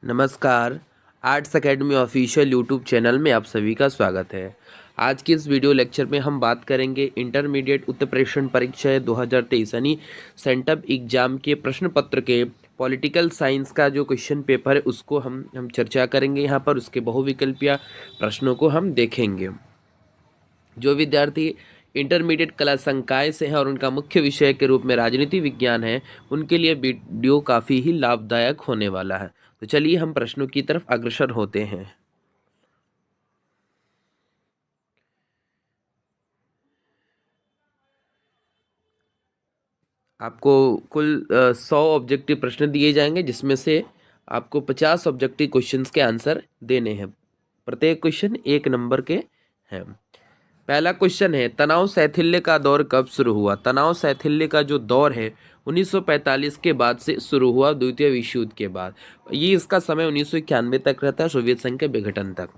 नमस्कार। Arts academy official YouTube channel में आप सभी का स्वागत है। आज के इस वीडियो लेक्चर में हम बात करेंगे इंटरमीडिएट उत्तर प्रवेश परीक्षा 2023 यानी सेंटअप एग्जाम के प्रश्न पत्र के पॉलिटिकल साइंस का जो क्वेश्चन पेपर है उसको हम चर्चा करेंगे। यहाँ पर उसके बहुविकल्पीय प्रश्नों को हम देखेंगे। जो विद्यार्थी इंटरमीडिएट कला संकाय से हैं और उनका मुख्य विषय के रूप में राजनीति विज्ञान है, उनके लिए वीडियो काफ़ी ही लाभदायक होने वाला है। तो चलिए हम प्रश्नों की तरफ अग्रसर होते हैं। आपको कुल 100 ऑब्जेक्टिव प्रश्न दिए जाएंगे, जिसमें से आपको 50 ऑब्जेक्टिव क्वेश्चंस के आंसर देने हैं। प्रत्येक क्वेश्चन 1 नंबर के हैं। पहला क्वेश्चन है, तनाव शैथिल्य का दौर कब शुरू हुआ? तनाव शैथिल्य का जो दौर है 1945 के बाद से शुरू हुआ, द्वितीय विश्व युद्ध के बाद। ये इसका समय 1991 तक रहता है, सोवियत संघ के विघटन तक।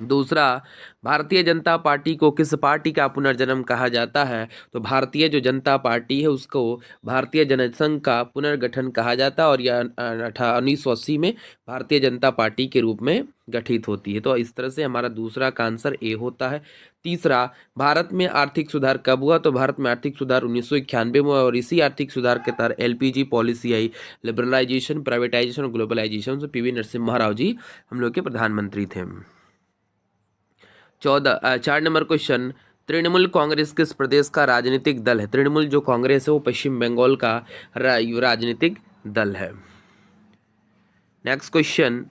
दूसरा, भारतीय जनता पार्टी को किस पार्टी का पुनर्जन्म कहा जाता है? तो भारतीय जो जनता पार्टी है उसको भारतीय जनसंघ का पुनर्गठन कहा जाता है और यह 1980 में भारतीय जनता पार्टी के रूप में गठित होती है। तो इस तरह से हमारा दूसरा का आंसर ए होता है। तीसरा, भारत में आर्थिक सुधार कब हुआ? तो भारत में आर्थिक सुधार 1991 में हुआ और इसी आर्थिक सुधार के तहत एलपीजी पॉलिसी आई, लिबरलाइजेशन, प्राइवेटाइजेशन और ग्लोबलाइजेशन से पीवी नरसिम्हा राव जी हम लोग के प्रधानमंत्री थे। 4 नंबर क्वेश्चन, तृणमूल कांग्रेस किस प्रदेश का राजनीतिक दल है? तृणमूल जो कांग्रेस है वो पश्चिम बंगाल का राजनीतिक दल है। नेक्स्ट क्वेश्चन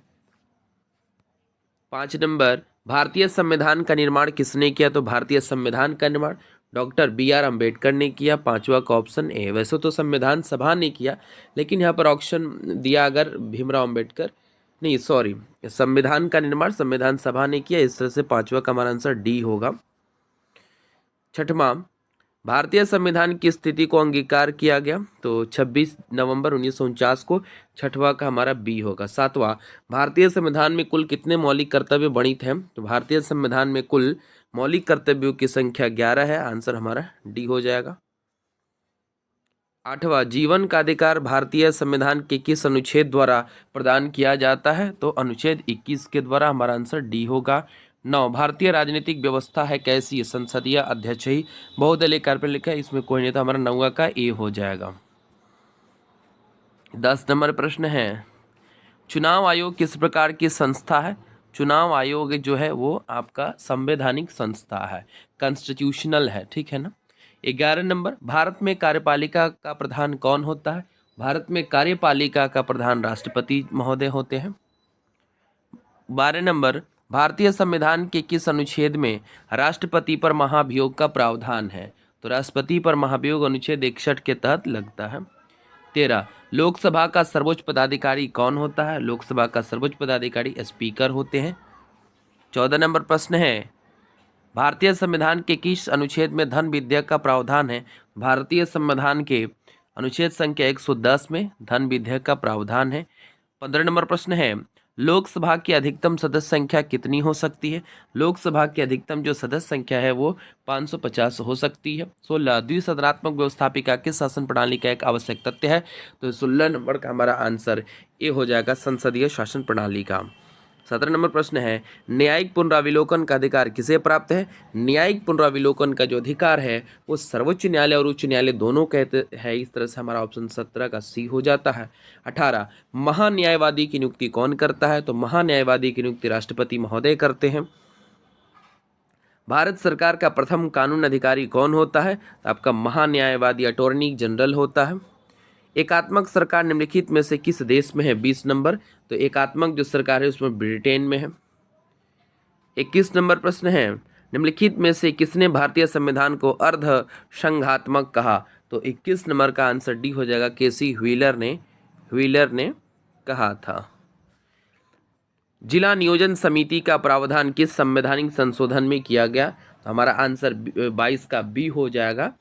5 नंबर, भारतीय संविधान का निर्माण किसने किया? तो भारतीय संविधान का निर्माण डॉक्टर बी आर अम्बेडकर ने किया। पांचवा का ऑप्शन ए। वैसे तो संविधान सभा ने किया, लेकिन यहाँ पर ऑप्शन दिया अगर भीमराव अम्बेडकर, नहीं सॉरी, संविधान का निर्माण संविधान सभा ने किया। इस तरह से पांचवा का हमारा आंसर डी होगा। छठवां, भारतीय संविधान की स्थिति को अंगीकार किया गया। तो 26 नवंबर 1949 को। छठवां का हमारा बी होगा। सातवां, भारतीय संविधान में कुल कितने मौलिक कर्तव्य वर्णित हैं? तो भारतीय संविधान में कुल मौलिक कर्तव्यों की संख्या 11 है। आंसर हमारा डी हो जाएगा। आठवां, जीवन का अधिकार भारतीय संविधान के किस अनुच्छेद द्वारा प्रदान किया जाता है? तो अनुच्छेद 21 के द्वारा। हमारा आंसर डी होगा। 9, भारतीय राजनीतिक व्यवस्था है कैसी? संसदीय, अध्यक्षीय, बहुदलीय कार्यप्रणाली लिखा है, इसमें कोई नहीं, तो हमारा 9 का ए हो जाएगा। 10 नंबर प्रश्न है, चुनाव आयोग किस प्रकार की संस्था है? चुनाव आयोग जो है वो आपका संवैधानिक संस्था है, कॉन्स्टिट्यूशनल है, ठीक है ना। 11 नंबर, भारत में कार्यपालिका का प्रधान कौन होता है? भारत में कार्यपालिका का प्रधान राष्ट्रपति महोदय होते हैं। 12 नंबर, भारतीय संविधान के किस अनुच्छेद में राष्ट्रपति पर महाभियोग का प्रावधान है? तो राष्ट्रपति पर महाभियोग अनुच्छेद 61 के तहत लगता है। 13, लोकसभा का सर्वोच्च पदाधिकारी कौन होता है? लोकसभा का सर्वोच्च पदाधिकारी स्पीकर होते हैं। 14 नंबर प्रश्न है, भारतीय संविधान के किस अनुच्छेद में धन विधेयक का प्रावधान है? भारतीय संविधान के अनुच्छेद संख्या 110 में धन विधेयक का प्रावधान है। 15 नंबर प्रश्न है, लोकसभा की अधिकतम सदस्य संख्या कितनी हो सकती है? लोकसभा की अधिकतम जो सदस्य संख्या है वो 550 हो सकती है। 16, द्विसदनात्मक व्यवस्थापिका किस शासन प्रणाली का एक आवश्यक तथ्य है? तो 16 नंबर का हमारा आंसर ए हो जाएगा, संसदीय शासन प्रणाली का। 17 नंबर प्रश्न है, न्यायिक पुनराविलोकन का अधिकार किसे प्राप्त है? न्यायिक पुनराविलोकन का जो अधिकार है वो सर्वोच्च न्यायालय और उच्च न्यायालय दोनों कहते हैं। इस तरह से हमारा ऑप्शन 17 का सी हो जाता है। 18, महान्यायवादी की नियुक्ति कौन करता है? तो महान्यायवादी की नियुक्ति राष्ट्रपति महोदय करते हैं। भारत सरकार का प्रथम कानून अधिकारी कौन होता है? तो आपका महान्यायवादी अटॉर्नी जनरल होता है। एकात्मक सरकार निम्नलिखित में से किस देश में है? 20 नंबर, तो एकात्मक जो सरकार है उसमें ब्रिटेन में है। 21 नंबर प्रश्न है, निम्नलिखित में से किसने भारतीय संविधान को अर्ध संघात्मक कहा? तो 21 नंबर का आंसर डी हो जाएगा, केसी व्हीलर ने कहा था। जिला नियोजन समिति का प्रावधान किस संवैधानिक संशोधन में किया गया? तो हमारा आंसर 22 का बी हो जाएगा,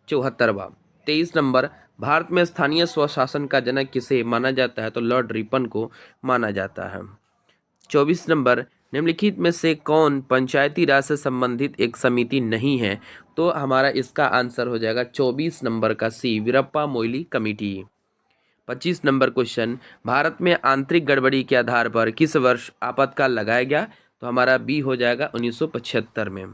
74वां। 23 नंबर, भारत में स्थानीय स्वशासन का जनक किसे माना जाता है? तो लॉर्ड रिपन को माना जाता है। 24 नंबर, निम्नलिखित में से कौन पंचायती राज से संबंधित एक समिति नहीं है? तो हमारा इसका आंसर हो जाएगा 24 नंबर का C, Veerappa Moily committee. 25 number question, Bharat में आंतरिक गड़बड़ी के आधार पर किस वर्ष आपातकाल लगाया गया? तो हमारा बी हो जाएगा 1975 में।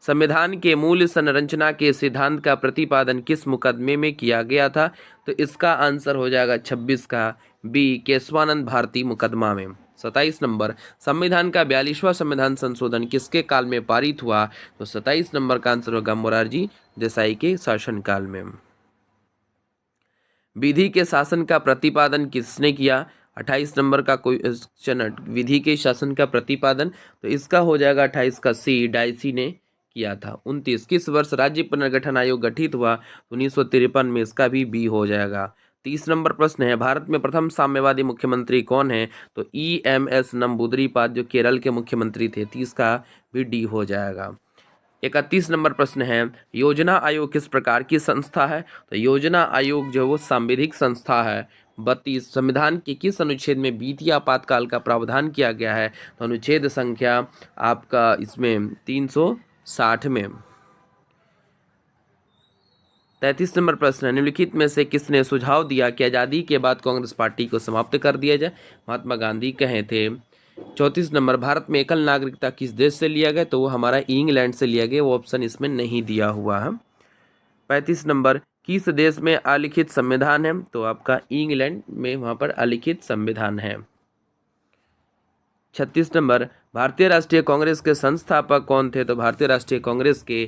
संविधान के मूल संरचना के सिद्धांत का प्रतिपादन किस मुकदमे में किया गया था? तो इसका आंसर हो जाएगा 26 का बी, केशवानंद भारती मुकदमा में। 27 नंबर, संविधान का 42वां संविधान संशोधन किसके काल में पारित हुआ? तो 27 नंबर का आंसर होगा मोरारजी देसाई के शासनकाल में। विधि के शासन का प्रतिपादन किसने किया? 28 नंबर का क्वेश्चन, विधि के शासन का प्रतिपादन, तो इसका हो जाएगा 28 का सी, डाइसी ने किया था। 29, किस वर्ष राज्य पुनर्गठन आयोग गठित हुआ? 1953 में, इसका भी बी हो जाएगा। 30 नंबर प्रश्न है, भारत में प्रथम साम्यवादी मुख्यमंत्री कौन है? तो EMS नंबूदरीपाद, जो केरल के मुख्यमंत्री थे। 30 का भी डी हो जाएगा। 31 नंबर प्रश्न है, योजना आयोग किस प्रकार की संस्था है? तो योजना आयोग जो वो सांविधिक संस्था है। 32, संविधान के किस अनुच्छेद में वित्तीय आपातकाल का प्रावधान किया गया है? तो अनुच्छेद संख्या आपका इसमें 360 में। 33 नंबर प्रश्न है, निम्नलिखित में से किसने सुझाव दिया कि आज़ादी के बाद कांग्रेस पार्टी को समाप्त कर दिया जाए? महात्मा गांधी कहे थे। 34 नंबर, भारत में एकल नागरिकता किस देश से लिया गया? तो वो हमारा इंग्लैंड से लिया गया, वो ऑप्शन इसमें नहीं दिया हुआ है। 35 नंबर, किस देश में अलिखित संविधान है? तो आपका इंग्लैंड में वहाँ पर अलिखित संविधान है। 36 नंबर, भारतीय राष्ट्रीय कांग्रेस के संस्थापक कौन थे? तो भारतीय राष्ट्रीय कांग्रेस के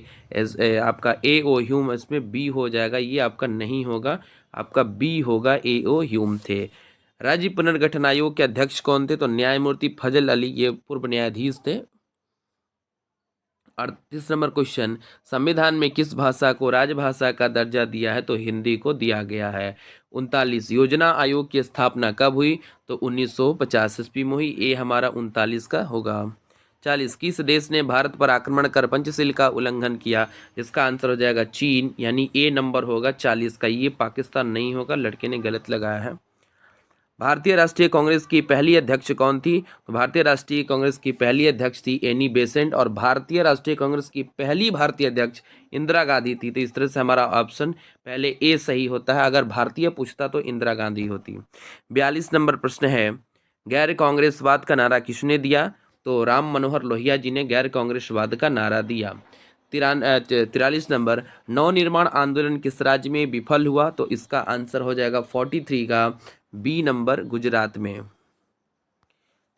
आपका A.O. ह्यूम, इसमें बी हो जाएगा, ये आपका नहीं होगा, आपका बी होगा, A.O. ह्यूम थे। राज्य पुनर्गठन आयोग के अध्यक्ष कौन थे? तो न्यायमूर्ति फजल अली, ये पूर्व न्यायाधीश थे। 38 नंबर क्वेश्चन, संविधान में किस भाषा को राजभाषा का दर्जा दिया है? तो हिंदी को दिया गया है। 39, योजना आयोग की स्थापना कब हुई? तो 1950 ईस्वी में हुई, ये हमारा 39 का होगा। 40, किस देश ने भारत पर आक्रमण कर पंचशील का उल्लंघन किया? इसका आंसर हो जाएगा चीन, यानी ए नंबर होगा 40 का, ये पाकिस्तान नहीं होगा, लड़के ने गलत लगाया है। भारतीय राष्ट्रीय कांग्रेस की पहली अध्यक्ष कौन थी? तो भारतीय राष्ट्रीय कांग्रेस की पहली अध्यक्ष थी एनी बेसेंट, और भारतीय राष्ट्रीय कांग्रेस की पहली भारतीय अध्यक्ष इंदिरा गांधी थी। तो इस तरह से हमारा ऑप्शन पहले ए सही होता है, अगर भारतीय पूछता तो इंदिरा गांधी होती। 42 नंबर प्रश्न है, गैर कांग्रेसवाद का नारा किसने दिया? तो राम मनोहर लोहिया जी ने गैर कांग्रेसवाद का नारा दिया। 43 नंबर, नवनिर्माण आंदोलन किस राज्य में विफल हुआ? तो इसका आंसर हो जाएगा 43 का बी नंबर, गुजरात में।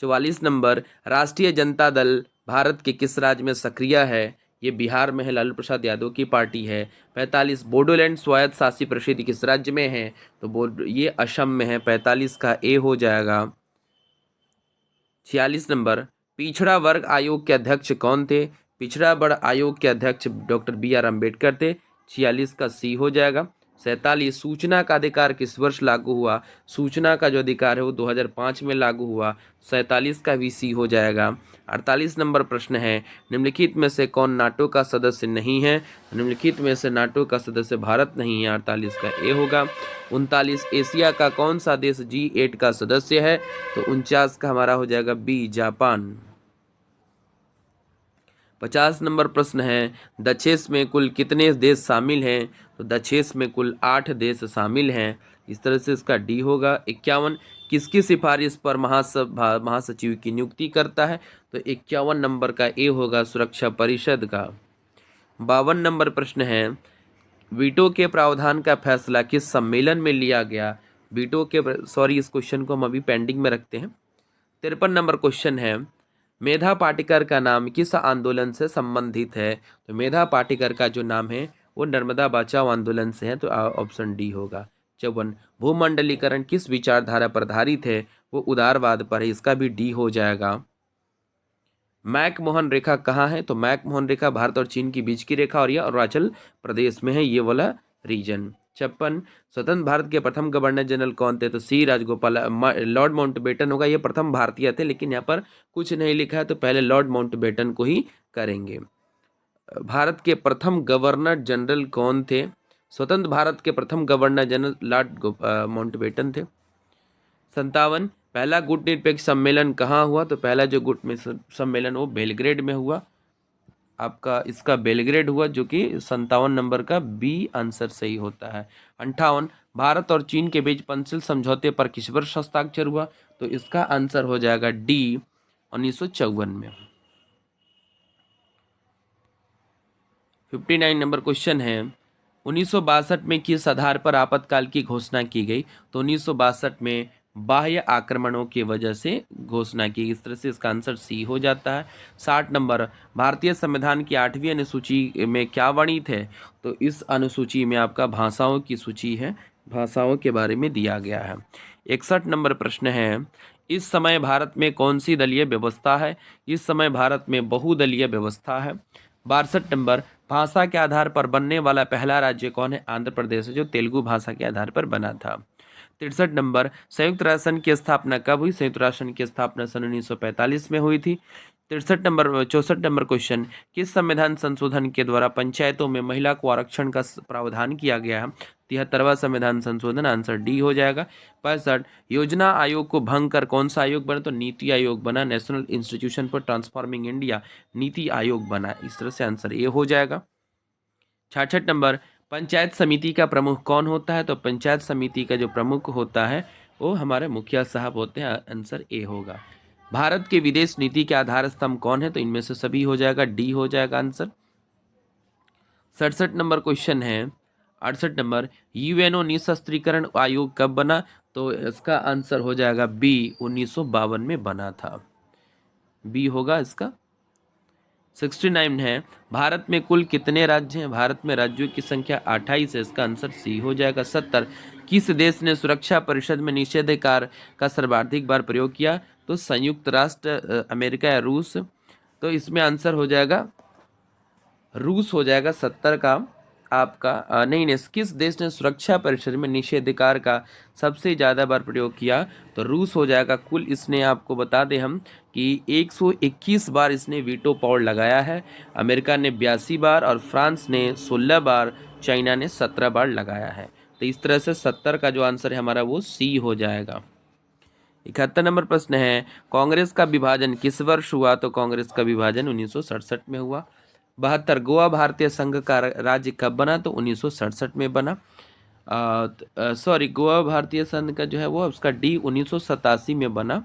44 नंबर, राष्ट्रीय जनता दल भारत के किस राज्य में सक्रिय है? ये बिहार में है, लालू प्रसाद यादव की पार्टी है। 45, बोडोलैंड स्वायत्त शासी परिषद किस राज्य में है? तो ये असम में है, 45 का ए हो जाएगा। 46 नंबर, पिछड़ा वर्ग आयोग के अध्यक्ष कौन थे? पिछड़ा वर्ग आयोग के अध्यक्ष डॉक्टर BR अम्बेडकर थे, 46 का सी हो जाएगा। 47, सूचना का अधिकार किस वर्ष लागू हुआ? सूचना का जो अधिकार है वो 2005 में लागू हुआ, 47 का भी सी हो जाएगा। 48 नंबर प्रश्न है, निम्नलिखित में से कौन नाटो का सदस्य नहीं है? निम्नलिखित में से नाटो का सदस्य भारत नहीं है, 48 का ए होगा। 39, एशिया का कौन सा देश G8 का सदस्य है? तो 49 का हमारा हो जाएगा बी, जापान। 50 नंबर प्रश्न है, दक्षेस में कुल कितने देश शामिल हैं? तो दक्षेस में कुल 8 देश शामिल हैं, इस तरह से इसका डी होगा। 51, किसकी सिफारिश पर महासचिव की नियुक्ति करता है? तो 51 नंबर का ए होगा, सुरक्षा परिषद का। 52 नंबर प्रश्न है, वीटो के प्रावधान का फैसला किस सम्मेलन में लिया गया? वीटो के इस क्वेश्चन को हम अभी पेंडिंग में रखते हैं। 53 नंबर क्वेश्चन है, मेधा पाटेकर का नाम किस आंदोलन से संबंधित है? तो मेधा पाटेकर का जो नाम है वो नर्मदा बचाओ आंदोलन से है, तो ऑप्शन डी होगा। 54, भूमंडलीकरण किस विचारधारा पर आधारित है? वो उदारवाद पर है, इसका भी डी हो जाएगा। मैकमोहन रेखा कहाँ है? तो मैकमोहन रेखा भारत और चीन के बीच की रेखा, और यह अरुणाचल प्रदेश में है, ये वाला रीजन। 56, स्वतंत्र भारत के प्रथम गवर्नर जनरल कौन थे? तो सी राजगोपाल, लॉर्ड माउंटबेटन होगा, ये प्रथम भारतीय थे, लेकिन यहाँ पर कुछ नहीं लिखा है, तो पहले लॉर्ड माउंटबेटन को ही करेंगे। भारत के प्रथम गवर्नर जनरल कौन थे? स्वतंत्र भारत के प्रथम गवर्नर जनरल लॉर्ड माउंटबेटन थे। 57, पहला गुट निरपेक्ष सम्मेलन कहाँ हुआ? तो पहला जो गुट में सम्मेलन वो बेलग्रेड में हुआ। आपका इसका बेलग्रेड हुआ, जो कि 57 नंबर का बी आंसर सही होता है। 58, भारत और चीन के बीच पंचशील समझौते पर किस वर्ष हस्ताक्षर हुआ? तो इसका आंसर हो जाएगा डी 1954 में। 59 नंबर क्वेश्चन है, 1962 में किस आधार पर आपातकाल की घोषणा की गई? तो 1962 में बाह्य आक्रमणों की वजह से घोषणा की, इस तरह से इसका आंसर सी हो जाता है। 60 नंबर, भारतीय संविधान की 8वीं अनुसूची में क्या वर्णित है? तो इस अनुसूची में आपका भाषाओं की सूची है, भाषाओं के बारे में दिया गया है। 61 नंबर प्रश्न है, इस समय भारत में कौन सी दलीय व्यवस्था है? इस समय भारत में बहुदलीय व्यवस्था है। 62 नंबर, भाषा के आधार पर बनने वाला पहला राज्य कौन है? आंध्र प्रदेश है, जो तेलुगु भाषा के आधार पर बना था। 63 नंबर, संयुक्त राष्ट्र संघ की स्थापना कब हुई? संयुक्त राष्ट्र संघ की स्थापना सन 1945 में हुई थी। 64 नंबर क्वेश्चन, किस संविधान संशोधन के द्वारा पंचायतों में महिला को आरक्षण का प्रावधान किया गया है? 73वां संविधान संशोधन, आंसर डी हो जाएगा। 65, योजना आयोग को भंग कर कौन सा आयोग बना? तो नीति आयोग बना, national institution for transforming India NITI Aayog बना, इस तरह से आंसर ए हो जाएगा। 66 नंबर, पंचायत समिति का प्रमुख कौन होता है? तो पंचायत समिति का जो प्रमुख होता है वो हमारे मुखिया साहब होते हैं, आंसर ए होगा। भारत के विदेश नीति के आधार स्तंभ कौन है? तो इनमें से सभी हो जाएगा, डी हो जाएगा आंसर। 67 नंबर क्वेश्चन है, 68 नंबर, यूएनओ निशस्त्रीकरण आयोग कब बना? तो इसका आंसर हो जाएगा बी 1952 में बना था, बी होगा इसका। 69 है, भारत में कुल कितने राज्य हैं? भारत में राज्यों की संख्या 28 है, इसका आंसर सी हो जाएगा। 70, किस देश ने सुरक्षा परिषद में निषेधाधिकार का सर्वाधिक बार प्रयोग किया? तो संयुक्त राष्ट्र अमेरिका या रूस, तो इसमें आंसर हो जाएगा रूस हो जाएगा 70 का आपका। नहीं, किस देश ने सुरक्षा परिषद में निषेधाधिकार का सबसे ज़्यादा बार प्रयोग किया? तो रूस हो जाएगा। कुल इसने, आपको बता दें हम कि 121 बार इसने वीटो पावर लगाया है। अमेरिका ने 82 बार और फ्रांस ने 16 बार, चाइना ने 17 बार लगाया है। तो इस तरह से 70 का जो आंसर है हमारा वो सी हो जाएगा। 71 नंबर प्रश्न है, कांग्रेस का विभाजन किस वर्ष हुआ? तो कांग्रेस का विभाजन 1967 में हुआ। 72, गोवा भारतीय संघ का राज्य कब बना? तो 1967 में बना। सॉरी, गोवा भारतीय संघ का जो है वो उसका डी 1987 में बना,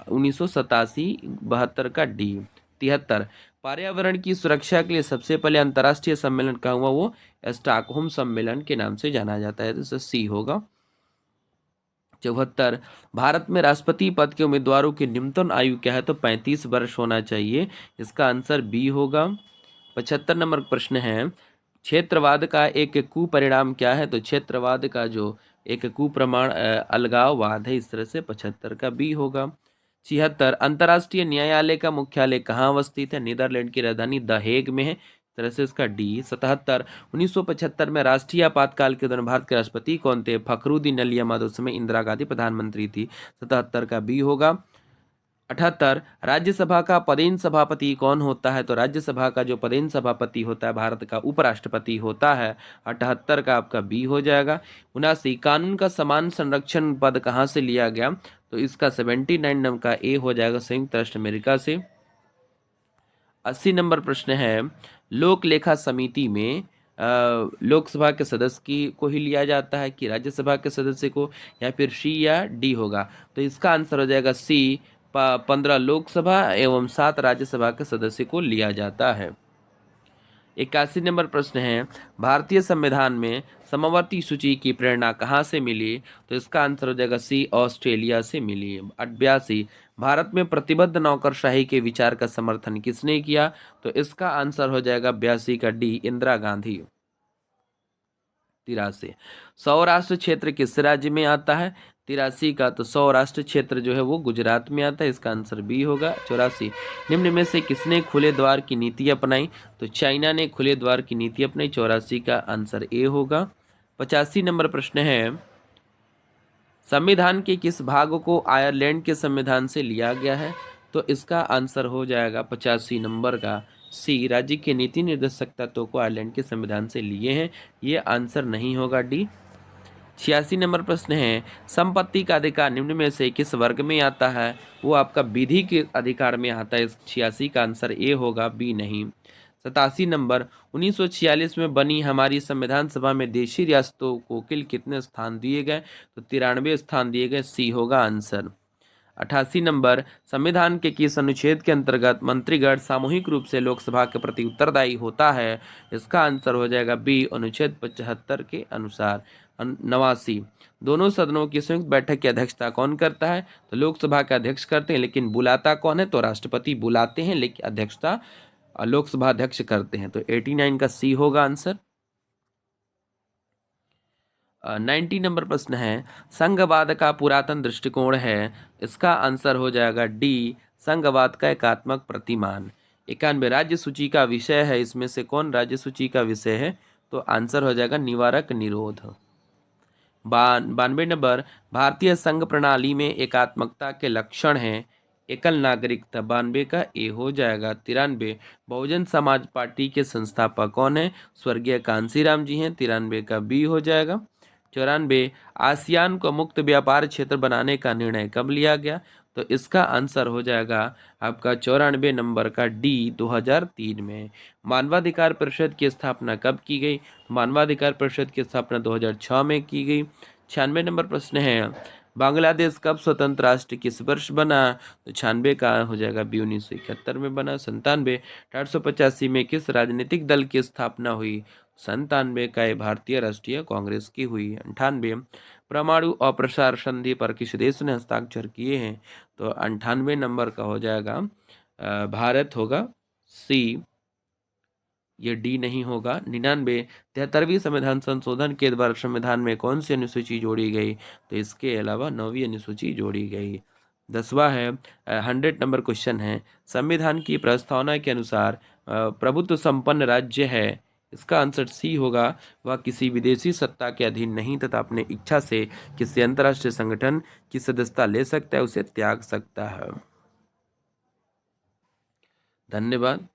1987, 72 का डी। 73, पर्यावरण की सुरक्षा के लिए सबसे पहले अंतर्राष्ट्रीय सम्मेलन कहाँ हुआ? वो स्टॉकहोम सम्मेलन के नाम से जाना जाता है, तो सी होगा। 74, भारत में राष्ट्रपति पद के उम्मीदवारों की न्यूनतम आयु क्या है? तो 35 वर्ष होना चाहिए, इसका आंसर बी होगा। 75 नंबर प्रश्न है, क्षेत्रवाद का एक कुपरिणाम क्या है? तो क्षेत्रवाद का जो एक कुप्रमाण अलगाववाद है, इस तरह से 75 का बी होगा। 76, अंतर्राष्ट्रीय न्यायालय का मुख्यालय कहाँ अवस्थित है? नीदरलैंड की राजधानी द हेग में है, इस तरह से इसका डी। 77, 1975 में राष्ट्रीय आपातकाल के दौरान भारत के राष्ट्रपति कौन थे? फखरुद्दीन अली अहमद, उस समय इंदिरा गांधी प्रधानमंत्री थी, 77 का बी होगा। 78, राज्यसभा का पदेन सभापति कौन होता है? तो राज्यसभा का जो पदेन सभापति होता है भारत का उपराष्ट्रपति होता है, 78 का आपका बी हो जाएगा। 79, कानून का समान संरक्षण पद कहाँ से लिया गया? तो इसका 79 नंबर का ए हो जाएगा, संयुक्त राष्ट्र अमेरिका से। 80 नंबर प्रश्न है, लोक लेखा समिति में लोकसभा के सदस्य की को ही लिया जाता है कि राज्यसभा के सदस्य को, या फिर सी या डी होगा? तो इसका आंसर हो जाएगा सी, 15 लोकसभा एवं 7 राज्यसभा के सदस्य को लिया जाता है। 81 नंबर प्रश्न है, भारतीय संविधान में समवर्ती सूची की प्रेरणा कहाँ से मिली? तो इसका आंसर हो जाएगा सी, ऑस्ट्रेलिया से मिली। 82, भारत में प्रतिबद्ध नौकरशाही के विचार का समर्थन किसने किया? तो इसका आंसर हो जाएगा 82 का डी, इंदिरा गांधी। 83, सौराष्ट्र क्षेत्र किस राज्य में आता है? 83 का तो सौराष्ट्र क्षेत्र जो है वो गुजरात में आता है, इसका आंसर बी होगा। 84, निम्न में से किसने खुले द्वार की नीति अपनाई? तो चाइना ने खुले द्वार की नीति अपनाई, 84 का आंसर ए होगा। 85 नंबर प्रश्न है, संविधान के किस भाग को आयरलैंड के संविधान से लिया गया है? तो इसका आंसर हो जाएगा 85 नंबर का सी, राज्य के नीति निर्देशक तत्वों को आयरलैंड के संविधान से लिए हैं, ये आंसर नहीं होगा डी। 86 नंबर प्रश्न है, संपत्ति का अधिकार निम्न में से किस वर्ग में आता है? वो आपका विधि के अधिकार में आता है। इस 86 का आंसर ए होगा, बी नहीं। 87 नंबर, 1946 में बनी हमारी संविधान सभा में देशी रियासतों को कुल कितने स्थान दिए गए? तो 93 स्थान दिए गए, सी होगा आंसर। 88 नंबर, संविधान के किस अनुच्छेद के अंतर्गत मंत्रीगण सामूहिक रूप से लोकसभा के प्रति उत्तरदायी होता है? इसका आंसर हो जाएगा बी, अनुच्छेद 75 के अनुसार। 89, दोनों सदनों की संयुक्त बैठक की अध्यक्षता कौन करता है? तो लोकसभा के अध्यक्ष करते हैं, लेकिन बुलाता कौन है? तो राष्ट्रपति बुलाते हैं, लेकिन अध्यक्षता लोकसभा अध्यक्ष करते हैं। तो 89 का सी होगा आंसर। 90 नंबर प्रश्न है, संघवाद का पुरातन दृष्टिकोण है। इसका आंसर हो जाएगा डी, संघवाद का एकात्मक प्रतिमान। 91, राज्य सूची का विषय है। इसमें से कौन राज्य सूची का विषय है? तो आंसर हो जाएगा निवारक निरोध। 92 नंबर, भारतीय संघ प्रणाली में एकात्मकता के लक्षण हैं। एकल नागरिकता, 92 का ए हो जाएगा। 93, बहुजन समाज पार्टी के संस्थापक कौन है? स्वर्गीय कांसीराम जी हैं, 93 का बी हो जाएगा। 94, आसियान को मुक्त व्यापार क्षेत्र बनाने का निर्णय कब लिया गया? तो इसका आंसर हो जाएगा आपका 94 नंबर का डी, 2003 में। मानवाधिकार परिषद की स्थापना कब की गई? मानवाधिकार परिषद की स्थापना 2006 में की गई। 96 नंबर प्रश्न है, बांग्लादेश कब स्वतंत्र राष्ट्र किस वर्ष बना? तो 96 का हो जाएगा बी, 1971 में बना। 97, 1885 में किस राजनीतिक दल की स्थापना हुई? 97 का भारतीय राष्ट्रीय कांग्रेस की हुई। 98, परमाणु अप्रसार संधि पर किस देश ने हस्ताक्षर किए हैं? तो 98 नंबर का हो जाएगा भारत होगा, सी, ये डी नहीं होगा। 99, 73वीं संविधान संशोधन के द्वारा संविधान में कौन सी अनुसूची जोड़ी गई? तो इसके अलावा 9वीं अनुसूची जोड़ी गई। 10वां है, 100 नंबर क्वेश्चन है, संविधान की प्रस्तावना के अनुसार प्रभुत्व संपन्न राज्य है। इसका आंसर सी होगा, वह किसी विदेशी सत्ता के अधीन नहीं तथा अपने इच्छा से किसी अंतर्राष्ट्रीय संगठन की सदस्यता ले सकता है, उसे त्याग सकता है। धन्यवाद।